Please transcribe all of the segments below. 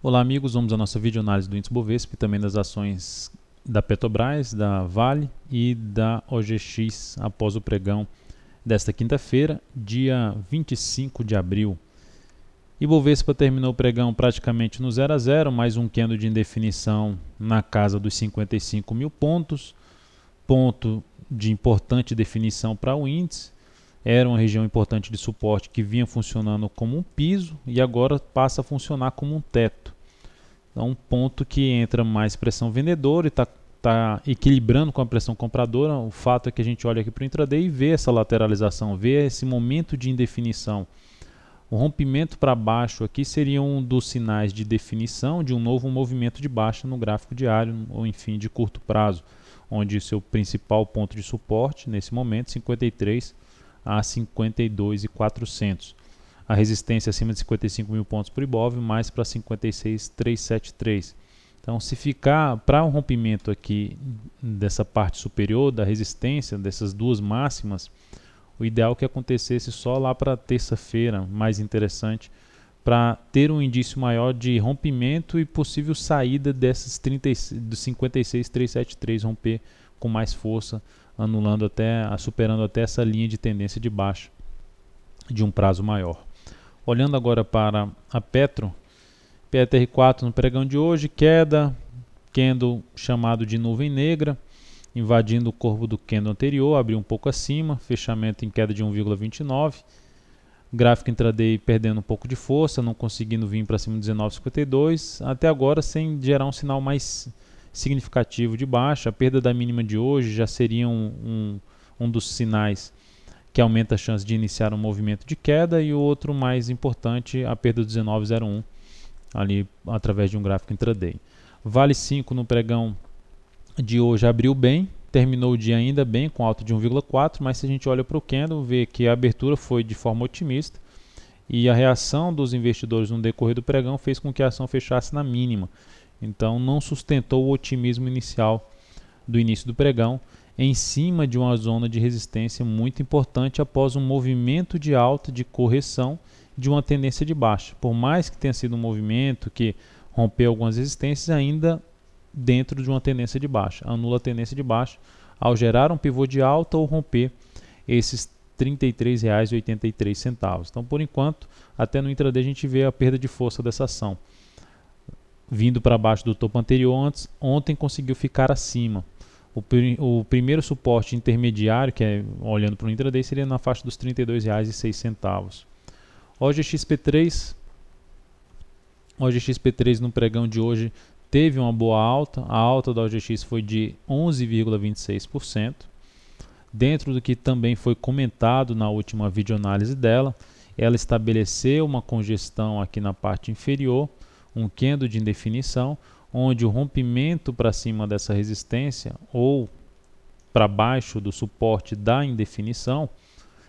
Olá amigos, vamos à nossa videoanálise do índice Bovespa e também das ações da Petrobras, da Vale e da OGX após o pregão desta quinta-feira, dia 25 de abril. Ibovespa terminou o pregão praticamente no 0 a 0, mais um candle de indefinição na casa dos 55 mil pontos, ponto de importante definição para o índice. Era uma região importante de suporte que vinha funcionando como um piso e agora passa a funcionar como um teto. Então, um ponto que entra mais pressão vendedora e está equilibrando com a pressão compradora. O fato é que a gente olha aqui para o intraday e vê essa lateralização, vê esse momento de indefinição. O rompimento para baixo aqui seria um dos sinais de definição de um novo movimento de baixa no gráfico diário ou enfim de curto prazo, onde seu principal ponto de suporte nesse momento 53 a 52.400. A resistência acima de 55 mil pontos por Ibov, mais para 56.373. Então, se ficar para um rompimento aqui dessa parte superior da resistência, dessas duas máximas, o ideal é que acontecesse só lá para terça-feira, mais interessante, para ter um indício maior de rompimento e possível saída dessas 56.373, romper com mais força, anulando superando até essa linha de tendência de baixa de um prazo maior. Olhando agora para a Petro, PTR4 no pregão de hoje, queda, candle chamado de nuvem negra, invadindo o corpo do candle anterior, abriu um pouco acima, fechamento em queda de 1,29, gráfico intraday perdendo um pouco de força, não conseguindo vir para cima de 19,52, até agora sem gerar um sinal mais significativo de baixa. A perda da mínima de hoje já seria um dos sinais que aumenta a chance de iniciar um movimento de queda, e o outro mais importante, a perda do 19,01 ali através de um gráfico intraday. Vale 5 no pregão de hoje abriu bem, terminou o dia ainda bem com alta de 1,4, mas se a gente olha para o candle, vê que a abertura foi de forma otimista e a reação dos investidores no decorrer do pregão fez com que a ação fechasse na mínima. Então não sustentou o otimismo inicial do início do pregão, em cima de uma zona de resistência muito importante após um movimento de alta de correção de uma tendência de baixa. Por mais que tenha sido um movimento que rompeu algumas resistências, ainda dentro de uma tendência de baixa. Anula a tendência de baixa ao gerar um pivô de alta ou romper esses R$ 33,83. Então, por enquanto, até no intraday a gente vê a perda de força dessa ação. Vindo para baixo do topo anterior, ontem conseguiu ficar acima. O primeiro suporte intermediário, que é olhando para o intraday, seria na faixa dos R$ 32,06. OGXP3 no pregão de hoje teve uma boa alta. A alta da OGX foi de 11,26%. Dentro do que também foi comentado na última videoanálise dela, ela estabeleceu uma congestão aqui na parte inferior, um candle de indefinição, onde o rompimento para cima dessa resistência ou para baixo do suporte da indefinição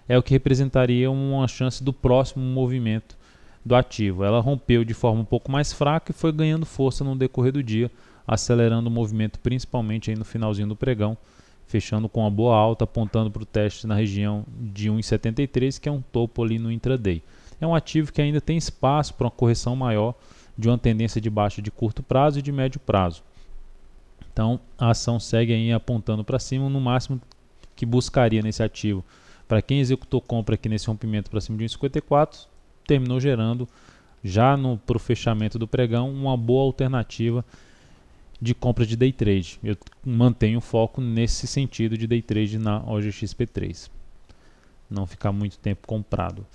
é o que representaria uma chance do próximo movimento do ativo. Ela rompeu de forma um pouco mais fraca e foi ganhando força no decorrer do dia, acelerando o movimento principalmente aí no finalzinho do pregão, fechando com uma boa alta, apontando para o teste na região de 1,73, que é um topo ali no intraday. É um ativo que ainda tem espaço para uma correção maior de uma tendência de baixa de curto prazo e de médio prazo. Então a ação segue aí apontando para cima, no máximo que buscaria nesse ativo. Para quem executou compra aqui nesse rompimento para cima de 1,54, terminou gerando já para o fechamento do pregão uma boa alternativa de compra de day trade. Eu mantenho o foco nesse sentido de day trade na OGXP3, não ficar muito tempo comprado.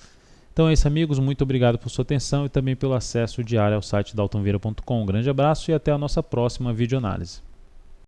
Então é isso, amigos, muito obrigado por sua atenção e também pelo acesso diário ao site daltonvieira.com. Um grande abraço e até a nossa próxima videoanálise.